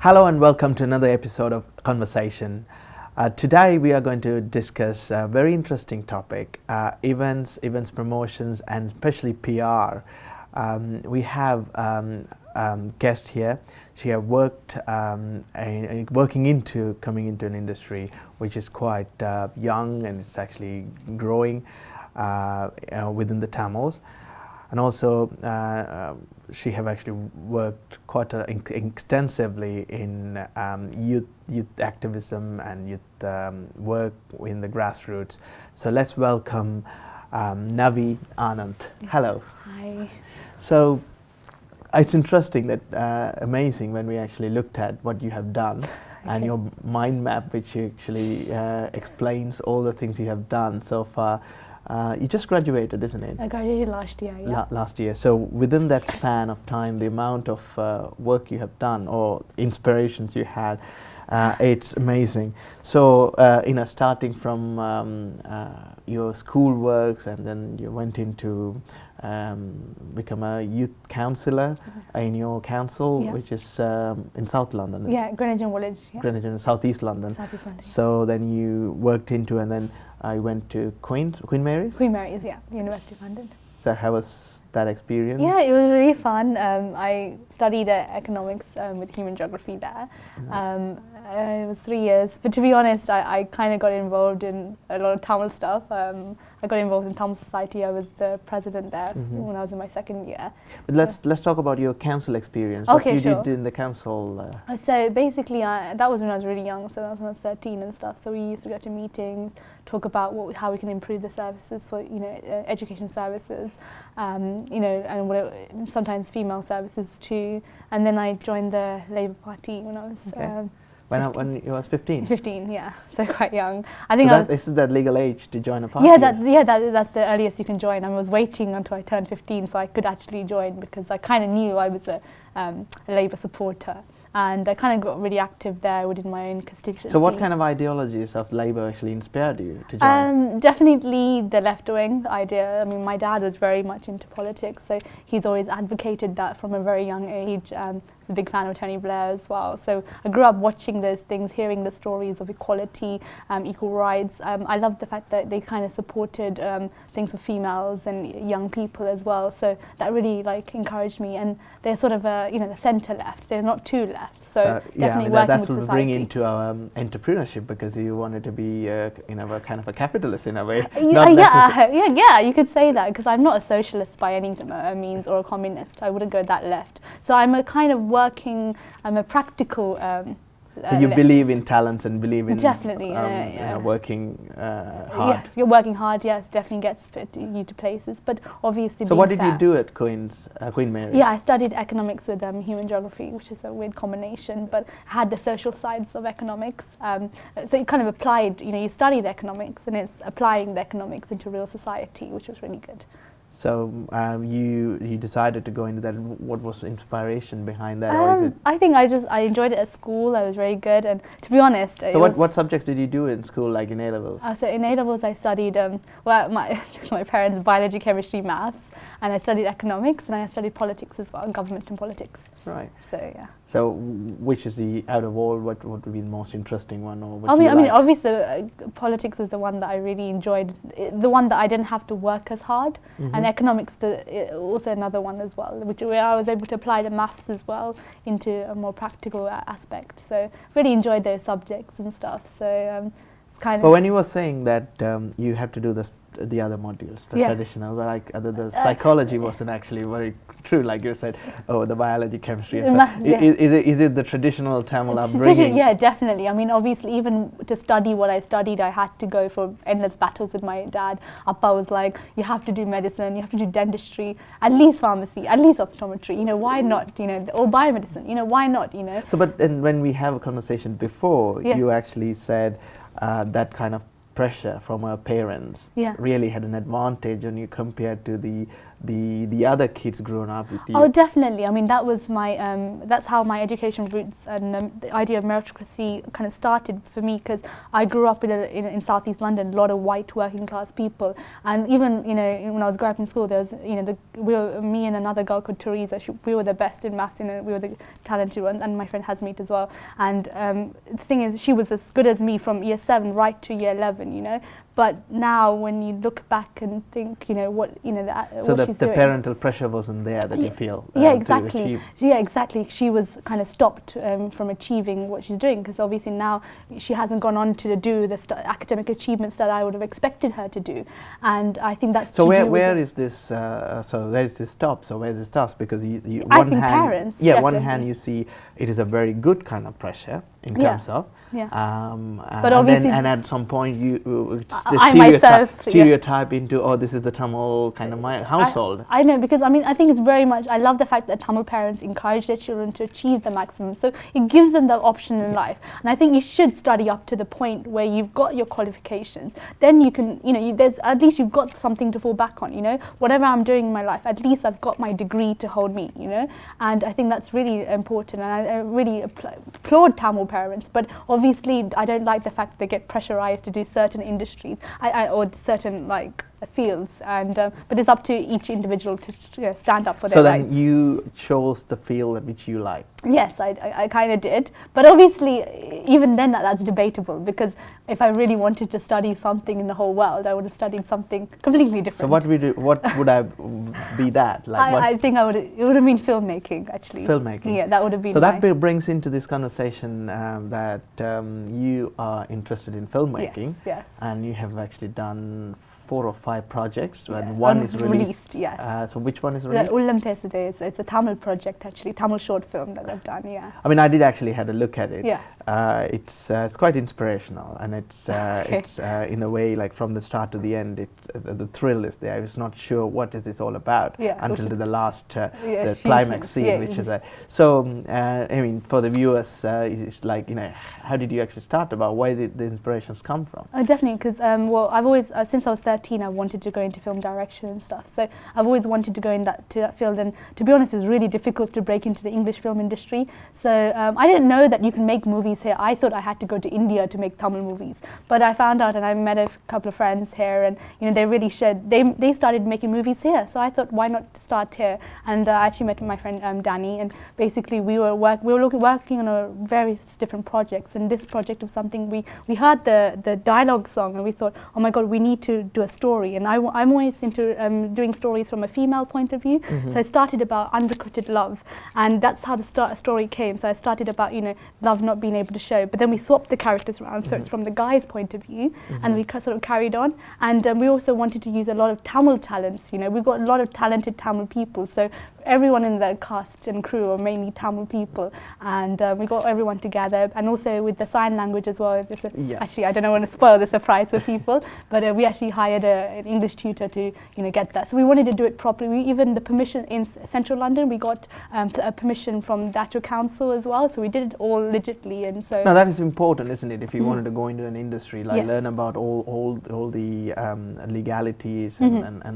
Hello and welcome to another episode of Conversation. Today we are going to discuss a very interesting topic, events promotions and especially PR. We have guest here. She has worked coming into an industry which is quite young and it's actually growing within the Tamils. And also she have actually worked quite extensively in youth activism and youth work in the grassroots. So let's welcome Navi Anand. Hello. Hi. So it's interesting that amazing when we actually looked at what you have done and your mind map, which actually explains all the things you have done so far. You just graduated, isn't it? I graduated last year, yeah. Last year. So within that span of time, the amount of work you have done or inspirations you had, it's amazing. So, starting from your school works and then you went into become a youth councillor in your council, which is in South London. Yeah, Greenwich Village. Yeah. Greenwich in South East London. South East London. So then you worked into and then I went to Queen Mary's? Queen Mary's, yeah, University of London. So how was that experience? Yeah, it was really fun. I studied economics with human geography there. It was 3 years, but to be honest, I kind of got involved in a lot of Tamil stuff. I got involved in Tamil Society. I was the president there when I was in my second year. But let's talk about your council experience. Okay, what you sure. did in the council? So basically, that was when I was really young, so that was when I was 13 and stuff. So we used to go to meetings, talk about how we can improve the services for, education services, and sometimes female services too. And then I joined the Labour Party when I was when you was 15? 15, yeah, so quite young. This is that legal age to join a party? Yeah, that's the earliest you can join. I was waiting until I turned 15 so I could actually join because I kind of knew I was a Labour supporter. And I kind of got really active there within my own constituency. So what kind of ideologies of Labour actually inspired you to join? Definitely the left-wing idea. I mean, my dad was very much into politics, so he's always advocated that from a very young age. A big fan of Tony Blair as well. So I grew up watching those things, hearing the stories of equality, equal rights. I loved the fact that they kind of supported things for females and young people as well. So that really encouraged me. And they're sort of the centre left. They're not too left. So definitely working that's with what society. bring into entrepreneurship because you wanted to be a kind of a capitalist in a way. Yeah, you could say that because I'm not a socialist by any means or a communist. I wouldn't go that left. So I'm a kind of I'm a practical. So you believe in talents and believe in definitely working hard. Yeah, you're working hard. Yes, definitely gets you to places. But obviously, so what did you do at Queen Mary? Yeah, I studied economics with human geography, which is a weird combination. But I had the social sides of economics. So you kind of applied. You studied economics, and it's applying the economics into real society, which was really good. So you decided to go into that. What was the inspiration behind that? Or is it I think I enjoyed it at school. I was very good, and to be honest, so what subjects did you do in school, like in A levels? So in A levels, I studied my parents biology, chemistry, maths, and I studied economics, and I studied politics as well, government and politics. Right. So yeah. So which is out of all, what would be the most interesting one, or I mean, obviously, politics is the one that I really enjoyed, the one that I didn't have to work as hard. And economics, also another one as well, where I was able to apply the maths as well into a more practical aspect. So really enjoyed those subjects and stuff. So it's kind of. But when you were saying that you have to do the other modules, the traditional, like the psychology wasn't actually very true, like you said. Oh, the biology, chemistry. Is it the traditional Tamil upbringing? Yeah, definitely. I mean, obviously, even to study what I studied, I had to go for endless battles with my dad. Appa was like, you have to do medicine, you have to do dentistry, at least pharmacy, at least optometry. Why not? Or biomedicine. Why not? So, but when we have a conversation before, you actually said that kind of pressure from our parents really had an advantage on you compared to the the other kids growing up with you? Oh, definitely. I mean, that was my that's how my education roots and the idea of meritocracy kind of started for me, because I grew up in Southeast London, a lot of white working class people, and even when I was growing up in school, there was me and another girl called Teresa. We were the best in maths, we were the talented ones, and my friend Hasmeet as well. And the thing is, she was as good as me from year 7 right to year 11. But now, when you look back and think, what so what she's the doing, parental pressure wasn't there that you feel. Yeah, To exactly. achieve. Yeah, exactly. She was kind of stopped from achieving what she's doing, because obviously now she hasn't gone on to do the academic achievements that I would have expected her to do, and I think that's. So where is this? So where is this stop? So where is this starts? Because you I one think hand, parents. yeah, Definitely. one hand you see it is a very good kind of pressure in terms of. Yeah. But obviously, and at some point you I myself, stereotype into, oh, this is the Tamil kind of my household. I know, because I think it's very much, I love the fact that Tamil parents encourage their children to achieve the maximum, so it gives them the option in life. And I think you should study up to the point where you've got your qualifications, then you can, there's at least you've got something to fall back on. Whatever I'm doing in my life, at least I've got my degree to hold me. And I think that's really important, and I really applaud Tamil parents. But obviously, I don't like the fact that they get pressurized to do certain industries or certain fields, and but it's up to each individual to stand up for their rights. So then you chose the field which you like. Yes, I kind of did, but obviously even then that's debatable, because if I really wanted to study something in the whole world, I would have studied something completely different. So what would I be that? I think it would have been filmmaking, actually. Filmmaking. Yeah, that would have been. So that brings into this conversation that you are interested in filmmaking. Yes. And you have actually done 4 or 5 projects, and one is released. Yes. So which one is released? Ullam Pesade. It's a Tamil project, actually, Tamil short film that I've done. Yeah. I mean, I did actually had a look at it. Yeah. It's quite inspirational, and it's Okay. it's in a way, like from the start to the end, the thrill is there. I was not sure what is this all about until the last the climax scene, which is so. I mean, for the viewers, it's like, how did you actually start about? Where did the inspirations come from? Definitely, because well, I've always since I was 13, I wanted to go into film direction and stuff. So I've always wanted to go in that field, and to be honest, it was really difficult to break into the English film industry. So I didn't know that you can make movies here. I thought I had to go to India to make Tamil movies, but I found out, and I met a couple of friends here, and they really they started making movies here. So I thought, why not start here? And I actually met my friend Danny, and basically we were working on various different projects, and this project was something we heard the dialogue song, and we thought, oh my god, we need to do a story. And I'm always into doing stories from a female point of view. So I started about unrequited love, and that's how the story came. So I started about love not being able to show, but then we swapped the characters around, so it's from the guy's point of view, and we sort of carried on. And we also wanted to use a lot of Tamil talents. We've got a lot of talented Tamil people, so everyone in the cast and crew are mainly Tamil people, and we got everyone together, and also with the sign language as well. Actually, I don't want to spoil the surprise for people, but we actually hired an English tutor to get that. So we wanted to do it properly. Even the permission in central London, we got a permission from Dato Council as well, so we did it all legitly. And so now that is important, isn't it? If you wanted to go into an industry, learn about all the legalities and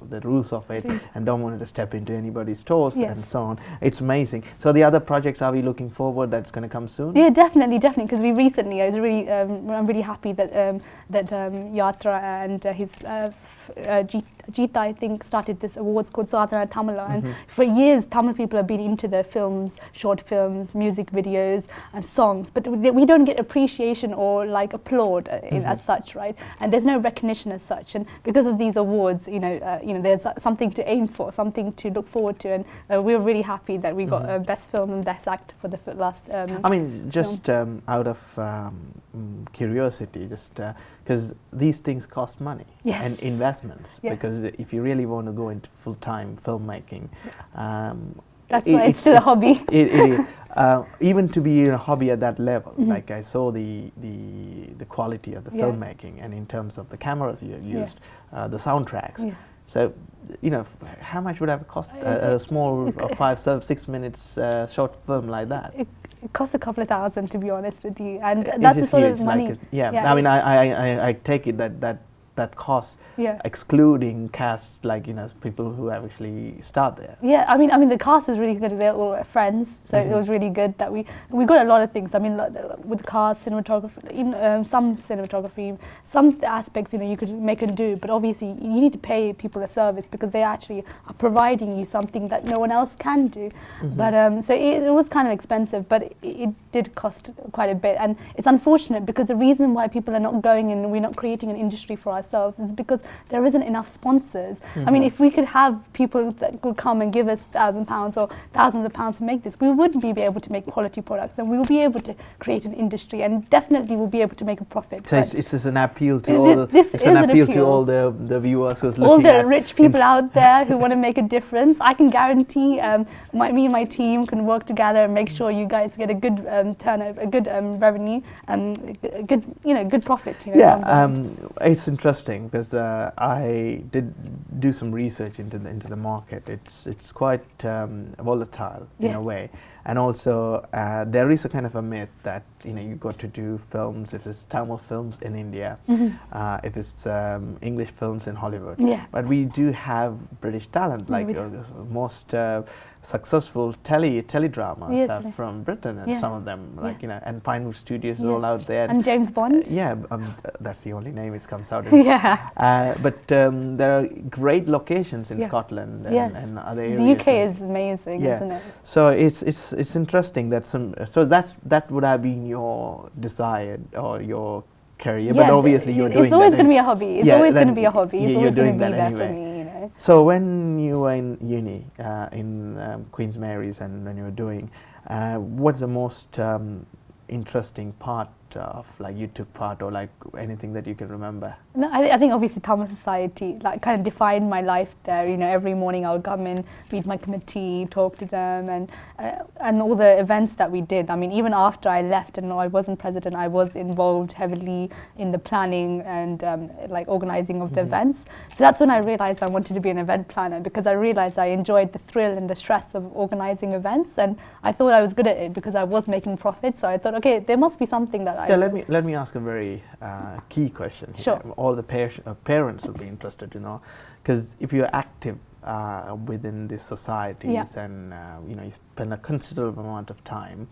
the rules of it, and don't want to step into anybody's toes and so on. It's amazing. So the other projects, are we looking forward that's going to come soon? Yeah, definitely, because we recently, I'm really happy that Yatra and his Jeeta, I think, started this awards called Sadhana Tamila, and for years Tamil people have been into the films, short films, music videos and songs, but we don't get appreciation or applaud as such, right? And there's no recognition as such, and because of these awards, there's something to aim for, something to look forward to, and we're really happy that we got best film and best actor for the last I mean, just out of curiosity, just because these things cost money and investments, because if you really want to go into full-time filmmaking, that's why it's still a hobby. It is. Even to be in a hobby at that level, like I saw the quality of the filmmaking, and in terms of the cameras you used, the soundtracks. So, how much would have cost a small 5-6 minutes short film like that? It cost a couple of thousand, to be honest with you, and that's the sort of money. I mean, I take it that that cost, Yeah. excluding casts like people who have actually start there. Yeah, I mean the cast was really good. They're all friends, so it was really good that we got a lot of things. I mean, with the cast, cinematography, some cinematography, some aspects you could make and do, but obviously you need to pay people a service because they actually are providing you something that no one else can do. But so it was kind of expensive, but it did cost quite a bit, and it's unfortunate because the reason why people are not going and we're not creating an industry for ourselves is because there isn't enough sponsors. I mean, if we could have people that would come and give us £1,000 or thousands of pounds to make this, we would be able to make quality products, and we will be able to create an industry, and definitely we'll be able to make a profit. So it's just an appeal to all the viewers who's looking all the rich people out there who want to make a difference. I can guarantee me and my team can work together and make sure you guys get a good turnover, a good revenue, good profit. It's interesting because I did do some research into the market. It's quite volatile in a way, and also there is a kind of a myth that you got to do films if it's Tamil films in India, if it's English films in Hollywood. Yeah. But we do have British talent, like most successful teledramas are from Britain, and some of them and Pinewood Studios is all out there. And James Bond. That's the only name it comes out. But there are great locations in Scotland and other areas. The UK is amazing, isn't it? So it's interesting that that would have been your desire or your career, but obviously you're doing it's always going to be a hobby. It's always going to be a hobby. It's always going to be there anyway. for me. So when you were in uni in Queen's Mary's, and when you were doing, what's the most interesting part of you took part, or anything that you can remember? No, I think obviously Tamil Society kind of defined my life there. Every morning I would come in, meet my committee, talk to them, and all the events that we did. I mean, even after I left and I wasn't president, I was involved heavily in the planning and organising of the events. So that's when I realised I wanted to be an event planner, because I realised I enjoyed the thrill and the stress of organising events, and I thought I was good at it because I was making profit. So I thought, okay, there must be something that let me ask a very key question here. Sure. All the parents will be interested to know, because if you're active within these societies and you spend a considerable amount of time,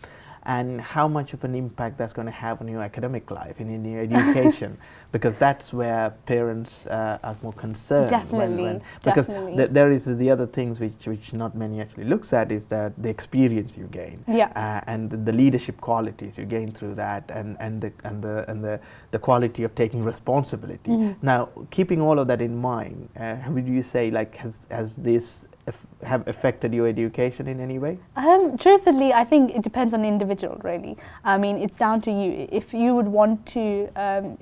and how much of an impact that's going to have on your academic life and in your education, because that's where parents are more concerned. Definitely. Because there is the other things which not many actually looks at, is that the experience you gain, and the leadership qualities you gain through that, and the quality of taking responsibility. Now, keeping all of that in mind, would you say has this have affected your education in any way? Truthfully, I think it depends on the individual, really. I mean, it's down to you. If you would want to,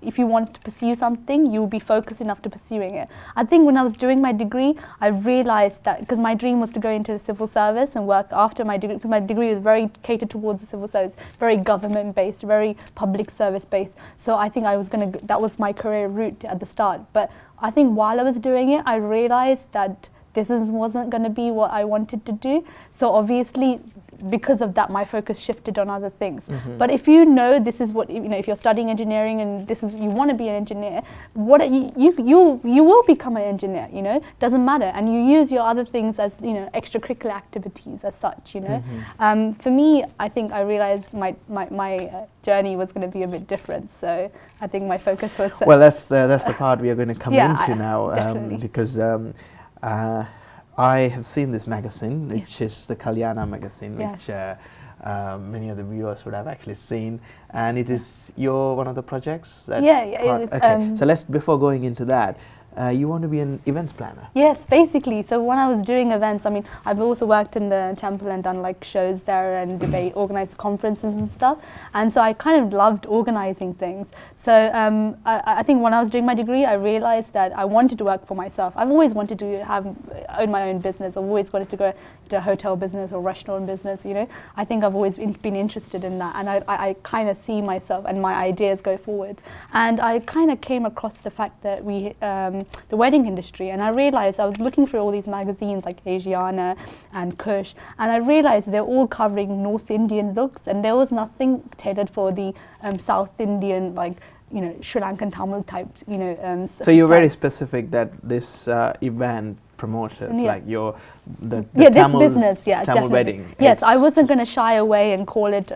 if you want to pursue something, you will be focused enough to pursuing it. I think when I was doing my degree, I realised that, because my dream was to go into the civil service and work after my degree, because my degree was very catered towards the civil service, very government-based, very public service-based. So I think I was going to, that was my career route at the start. But I think while I was doing it, I realised that this wasn't going to be what I wanted to do. So obviously, because of that, my focus shifted on other things. But if you know this is what, if you're studying engineering and this is, you want to be an engineer, you will become an engineer, doesn't matter. And you use your other things as, extracurricular activities as such, For me, I think I realized my journey was going to be a bit different. So I think my focus was... Well, that's the part we are going to come into now, because I have seen this magazine, which is the Kalyana magazine, which many of the viewers would have actually seen, and it is one of the projects. So before going into that, you want to be an events planner? Yes, basically. So when I was doing events, I mean, I've also worked in the temple and done shows there and organised conferences and stuff. And so I kind of loved organising things. So I think when I was doing my degree, I realised that I wanted to work for myself. I've always wanted to own my own business. I've always wanted to go to a hotel business or restaurant business, I think I've always been interested in that. And I kind of see myself and my ideas go forward. And I kind of came across the fact that the wedding industry, and I realized I was looking through all these magazines like Asiana and Kush, and I realized they're all covering North Indian looks, and there was nothing tailored for the South Indian Sri Lankan Tamil type, So you're very specific that this event promotions like the this Tamil business, Tamil definitely. wedding. Yes, I wasn't going to shy away and call it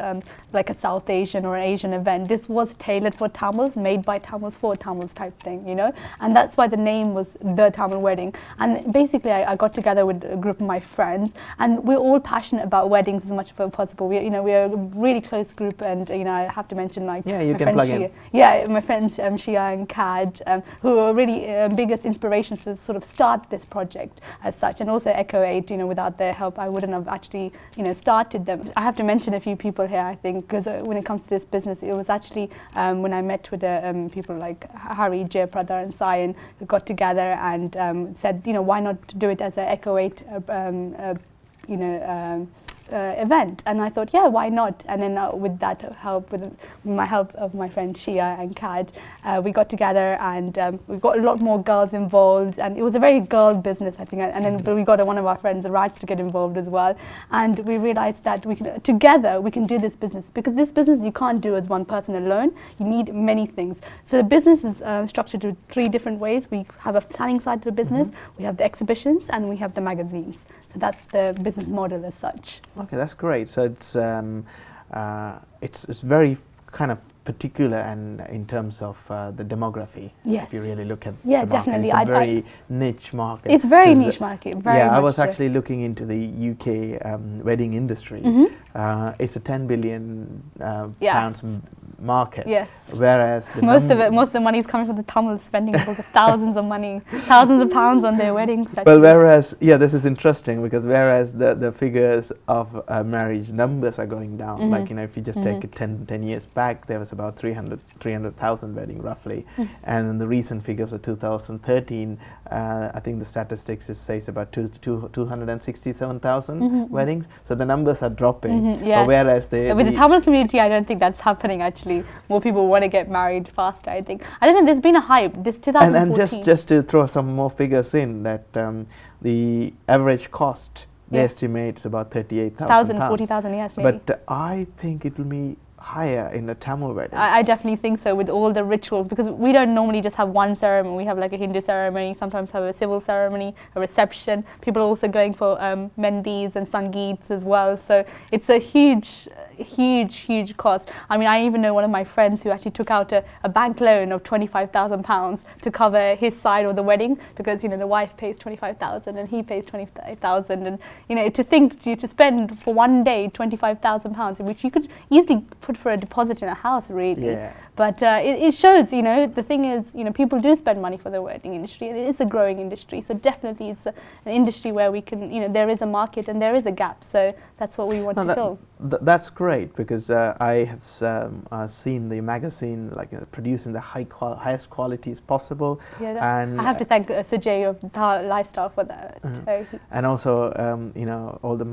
like a South Asian or Asian event. This was tailored for Tamils, made by Tamils for Tamils type thing, and that's why the name was the Tamil wedding. And basically I got together with a group of my friends, and we're all passionate about weddings as much as possible. We're a really close group, and I have to mention you my can friend plug Shia. in. Yeah, my friends Shia and Kad, who are really biggest inspirations to sort of start this project as such, and also Echo 8. Without their help, I wouldn't have actually started them. I have to mention a few people here, I think, because when it comes to this business, it was actually when I met with people like Harry, Jay, Pradar and Sayan, who got together and said, why not do it as an Echo 8 event. And I thought, yeah, why not? And then with that help, with my help of my friend Shia and Kad, we got together, and we got a lot more girls involved, and it was a very girl business, I think. And then we got one of our friends, Raj, to get involved as well, and we realized that together we can do this business, because this business you can't do as one person alone. You need many things. So the business is structured in 3 different ways. We have a planning side to the business, we have the exhibitions, and we have the magazines. So that's the business model as such. Okay, that's great. So it's very kind of particular, and in terms of the demography. Yes. If you really look at yeah, the definitely. market, it's a very niche market. It's very niche market. Very I much was so. actually looking into the UK wedding industry. It's a 10 billion pounds market. Yes. Whereas the most of the money is coming from the Tamils spending thousands of pounds on their weddings. Well, whereas this is interesting, because whereas the figures of marriage numbers are going down, like if you just take it 10 years back, there was about 300,000 wedding roughly, and the recent figures of 2013, I think the statistics says about 267,000 weddings. So the numbers are dropping. Yes. Whereas with the Tamil community, I don't think that's happening actually. More people want to get married faster, I think. I don't know, there's been a hype. This 2014. And just to throw some more figures in, that the average cost, they estimate is about 38,000 pounds. 40,000, yes, maybe. But I think it will be higher in a Tamil wedding. I definitely think so, with all the rituals, because we don't normally just have one ceremony. We have like a Hindu ceremony, sometimes have a civil ceremony, a reception. People are also going for mendis and sangeets as well. So it's a huge cost. I mean, I even know one of my friends who actually took out a bank loan of £25,000 to cover his side of the wedding, because the wife pays 25,000 and he pays 25,000, and to spend for one day 25,000 pounds, which you could easily put for a deposit in a house, really. Yeah. But it shows, the thing is, people do spend money for the wedding industry, and it is a growing industry. So definitely it's an industry where we can, there is a market and there is a gap. So that's what we want to fill. That's great, because I have seen the magazine producing the highest qualities possible. Yeah, and I have to thank Sujay of Lifestyle for that. And also, all the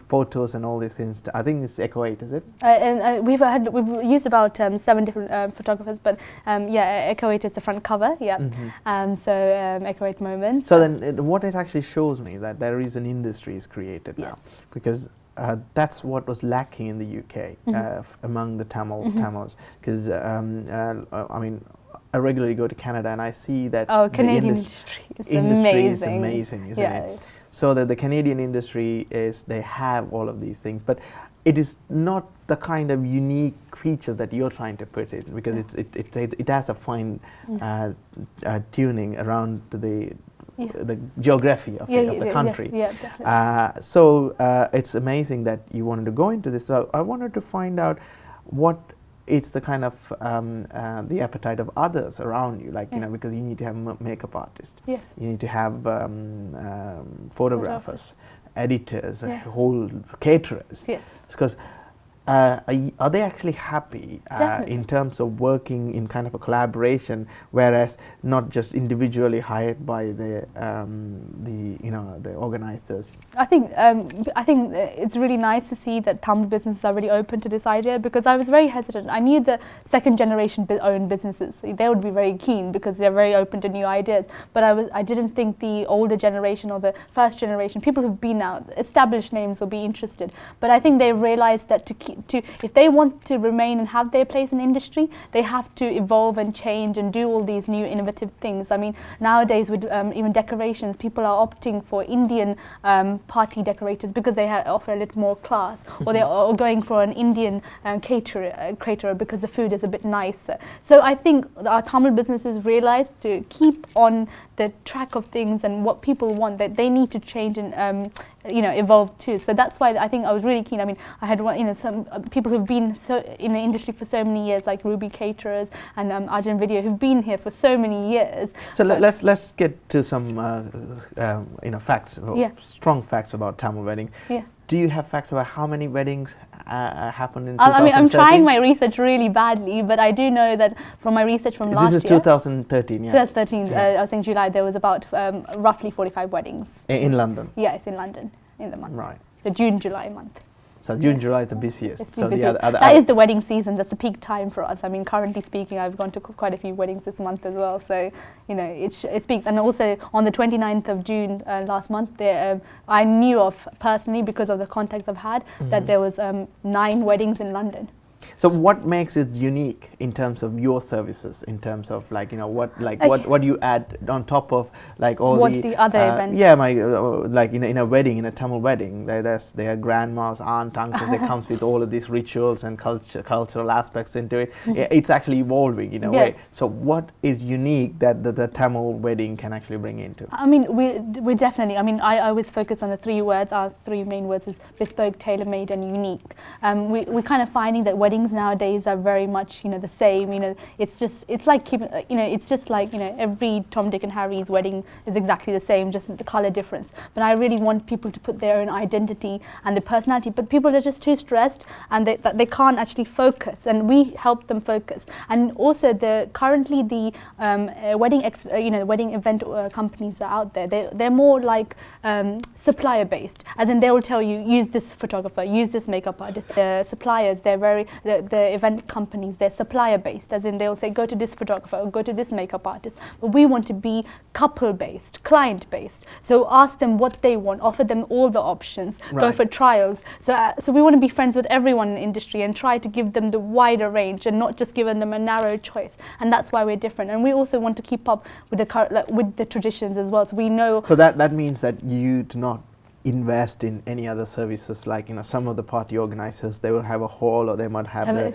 photos and all these things. I think it's Echo 8, is it? And we've used about 7 different photographers, but Echo 8 is the front cover. Yeah. So Echo 8 moments. So then, what it actually shows me that there is an industry is created now, because that's what was lacking in the UK among the Tamils. Because I mean, I regularly go to Canada and I see that the Canadian industry is amazing, isn't it? So that the Canadian industry they have all of these things, but it is not the kind of unique feature that you're trying to put in, because it has a fine tuning around the geography of the country. So it's amazing that you wanted to go into this. So I wanted to find out what it's the kind of the appetite of others around you, because you need to have makeup artists. Yes. You need to have photographers, editors, whole caterers. Yes. Because are they actually happy in terms of working in kind of a collaboration, whereas not just individually hired by the organizers? I think it's really nice to see that Tamil businesses are really open to this idea, because I was very hesitant. I knew the second generation owned businesses, they would be very keen because they're very open to new ideas, but I didn't think the older generation or the first generation, people who've been out, established names, will be interested. But I think they realized that if they want to remain and have their place in industry, they have to evolve and change and do all these new innovative things. I mean, nowadays with even decorations, people are opting for Indian party decorators because they offer a little more class, or they are going for an Indian caterer because the food is a bit nicer. So I think our Tamil businesses realize to keep on the track of things and what people want, that they need to change and evolve too. So that's why I think I was really keen. I mean, I had some people who've been in the industry for so many years, like Ruby Caterers and Arjun Video, who've been here for so many years. So let's get to some facts, strong facts about Tamil wedding. Yeah. Do you have facts about how many weddings happened in 2013? I mean, I'm trying my research really badly, but I do know that from my research from last year. This is 2013, yeah. 2013, I was in July, there was about roughly 45 weddings. In London? Yes, in London, in the month. Right. The June-July month. So June, July is the busiest. It's the busiest. That is the wedding season. That's the peak time for us. I mean, currently speaking, I've gone to quite a few weddings this month as well. So, it speaks. And also on the 29th of June last month, I knew of personally, because of the contacts I've had, that there was 9 weddings in London. So what makes it unique in terms of your services, in terms of what you add on top of all the other events? Yeah, in a wedding, in a Tamil wedding, there are grandmas, aunt, uncles. It comes with all of these rituals and cultural aspects into it. It's actually evolving in a way. So what is unique that the Tamil wedding can actually bring into? I mean, we definitely. I mean, I always focus on the 3 words. Our 3 main words is bespoke, tailor-made, and unique. We're kind of finding that weddings nowadays are very much the same. It's like every Tom, Dick and Harry's wedding is exactly the same, just the color difference. But I really want people to put their own identity and their personality. But people are just too stressed and they can't actually focus, and we help them focus. And also currently the wedding event companies are out there. They're more like supplier based, as in they will tell you, use this photographer, use this makeup artist. The suppliers, the event companies, they're supplier based, as in they'll say go to this photographer or go to this makeup artist. But we want to be couple based, client based. So ask them what they want, offer them all the options, go for trials. So we want to be friends with everyone in the industry and try to give them the wider range and not just giving them a narrow choice. And that's why we're different. And we also want to keep up with the traditions as well. So we know. So that means that you do not invest in any other services, like some of the party organizers, they will have a hall, or they might have a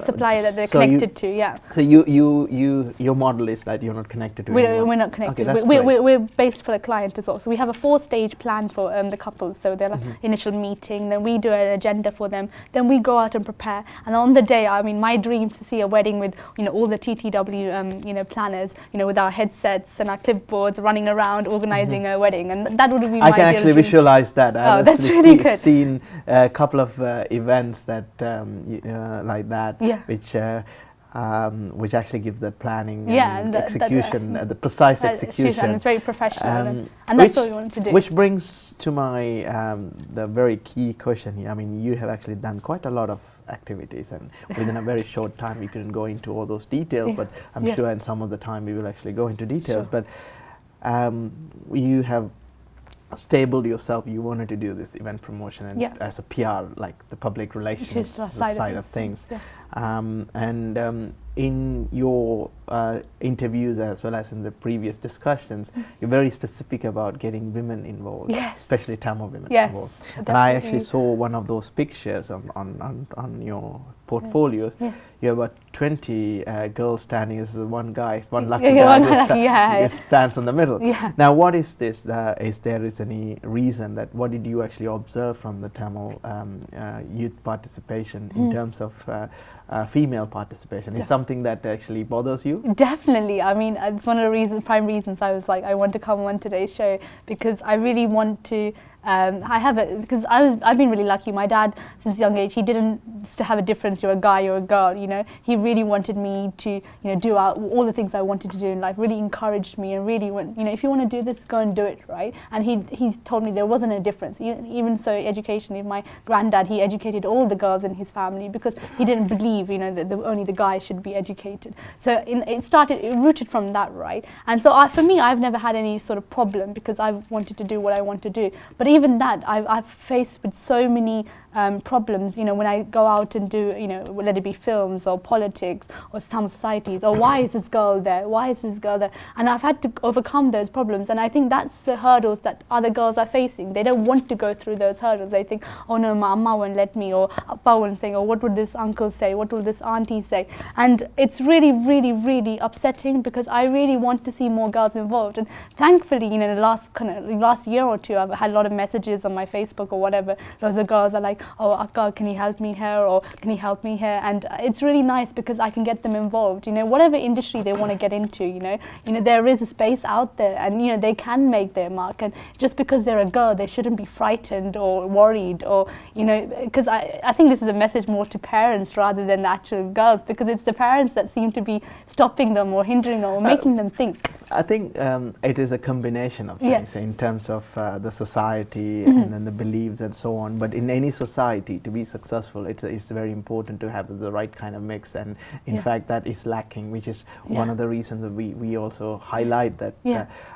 supplier that they're connected to. So your model is that you're not connected to anyone. We're not connected. Okay, we're based for the client as well. So we have a 4-stage plan for the couples. So they're like initial meeting, then we do an agenda for them, then we go out and prepare. And on the day, I mean, my dream to see a wedding with all the TTW planners, with our headsets and our clipboards running around organizing a wedding, and that would be my ideal. Visualize that. I've that's really good. Seen a couple of events that like that, which actually gives that planning and execution, the precise execution. And it's very professional, and that's what we want to do. Which brings to my the very key question here. I mean, you have actually done quite a lot of activities, and within a very short time, you couldn't go into all those details, but I'm sure in some of the time we will actually go into details. But you have stabled yourself, you wanted to do this event promotion and as a PR, like the public relations side of things. In your interviews, as well as in the previous discussions, you're very specific about getting women involved, especially Tamil women involved. And I actually saw one of those pictures on your portfolio. You have about 20 girls standing as one guy, one lucky guy who stands in the middle. Now, what is this? Is there any reason that, what did you actually observe from the Tamil youth participation in terms of female participation? Is something that actually bothers you? Definitely. I mean, it's one of the prime reasons I was like, I want to come on today's show, because I really want to because I've been really lucky. My dad, since a young age, he didn't have a difference, you're a guy, you're a girl, He really wanted me to, do all the things I wanted to do in life, really encouraged me and really went, if you want to do this, go and do it, right? And he told me there wasn't a difference. Even so, education, my granddad, he educated all the girls in his family because he didn't believe, that only the guys should be educated. So it rooted from that, right? And so for me, I've never had any sort of problem because I've wanted to do what I want to do. But even even that, I've faced with so many problems, you know, when I go out and do, you know, let it be films or politics or some societies, or why is this girl there? Why is this girl there? And I've had to overcome those problems. And I think that's the hurdles that other girls are facing. They don't want to go through those hurdles. They think, oh no, my amma won't let me, or appa won't say, or what would this uncle say? What will this auntie say? And it's really, really, really upsetting, because I really want to see more girls involved. And thankfully, you know, the last year or two, I've had a lot of messages on my Facebook or whatever. Lots of girls are like, oh, Akka, can you help me here, or can you help me here? And it's really nice, because I can get them involved. You know, whatever industry they want to get into, you know, there is a space out there, and you know, they can make their mark. And just because they're a girl, they shouldn't be frightened or worried, or you know, because I think this is a message more to parents rather than the actual girls, because it's the parents that seem to be stopping them or hindering them or making them think. I think it is a combination of things, Yes. in terms of the society and then the beliefs and so on. But in any society, to be successful, it's very important to have the right kind of mix. And in fact, that is lacking, which is one of the reasons that we also highlight that.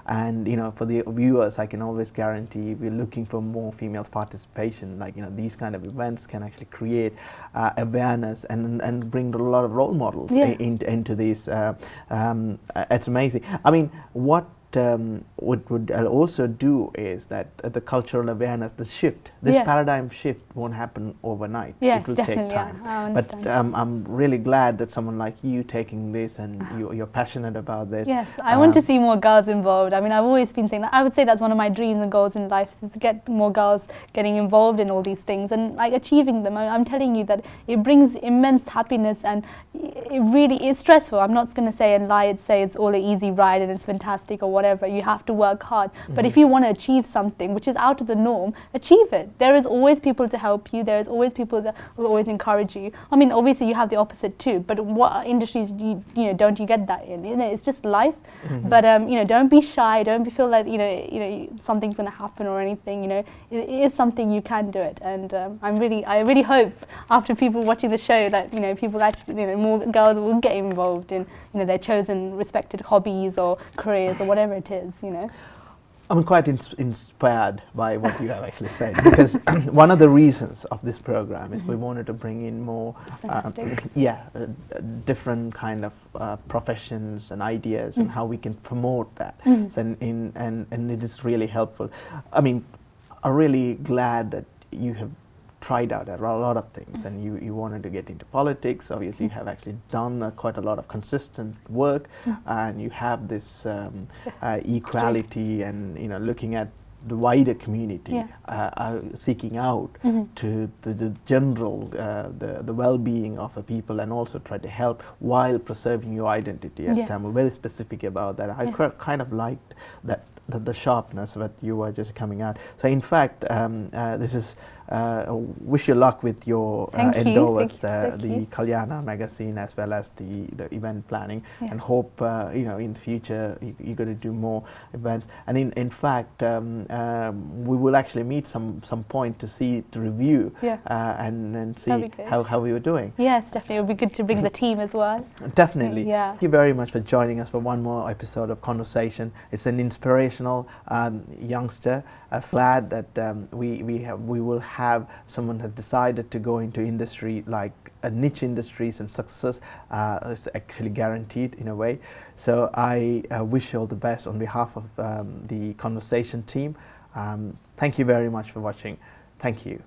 And you know, for the viewers, I can always guarantee, if you're looking for more female participation, like, you know, these kind of events can actually create awareness and bring a lot of role models into these. It's amazing. I mean, what would also do is that the cultural awareness, the shift, this paradigm shift won't happen overnight. Yes, it will definitely, take time. I But understand. I'm really glad that someone like you taking this, and you're passionate about this. Yes, I want to see more girls involved. I mean, I've always been saying that. I would say that's one of my dreams and goals in life, is to get more girls getting involved in all these things and like achieving them. I'm telling you that it brings immense happiness, and it really is stressful. I'm not going to say and lie and say it's all an easy ride and it's fantastic or whatever. You have to work hard. But if you want to achieve something which is out of the norm, achieve it. There is always people to help you. There is always people that will always encourage you. I mean, obviously you have the opposite too, but what industries do you don't you get that in? You know, it's just life. But you know, don't be shy. Don't feel like you know something's going to happen or anything. You know, it is something, you can do it. And I really hope after people watching the show that, you know, people actually, you know, more girls will get involved in, you know, their chosen respected hobbies or careers or whatever it is. You know. I'm quite inspired by what you have actually said, because one of the reasons of this program is we wanted to bring in more different kind of professions and ideas and how we can promote that. And it is really helpful. I mean, I'm really glad that you have tried out a lot of things, and you wanted to get into politics. Obviously, you have actually done quite a lot of consistent work, and you have this equality, and you know, looking at the wider community, seeking out to the general, the well-being of a people, and also try to help while preserving your identity. As Tamil, very specific about that. I kind of liked that. The sharpness that you were just coming out. So in fact, this is wish you luck with your endeavors, the Kalyana magazine, as well as the event planning, and hope you know, in the future you're going to do more events. And in fact, we will actually meet some point to review and see how we were doing. Yes, definitely. It would be good to bring the team as well. Definitely. Thank you very much for joining us for one more episode of Conversation. It's an inspirational youngster. Glad that we will have someone who decided to go into industry, like niche industries, and success is actually guaranteed in a way. So I wish you all the best on behalf of the Conversation team. Thank you very much for watching. Thank you.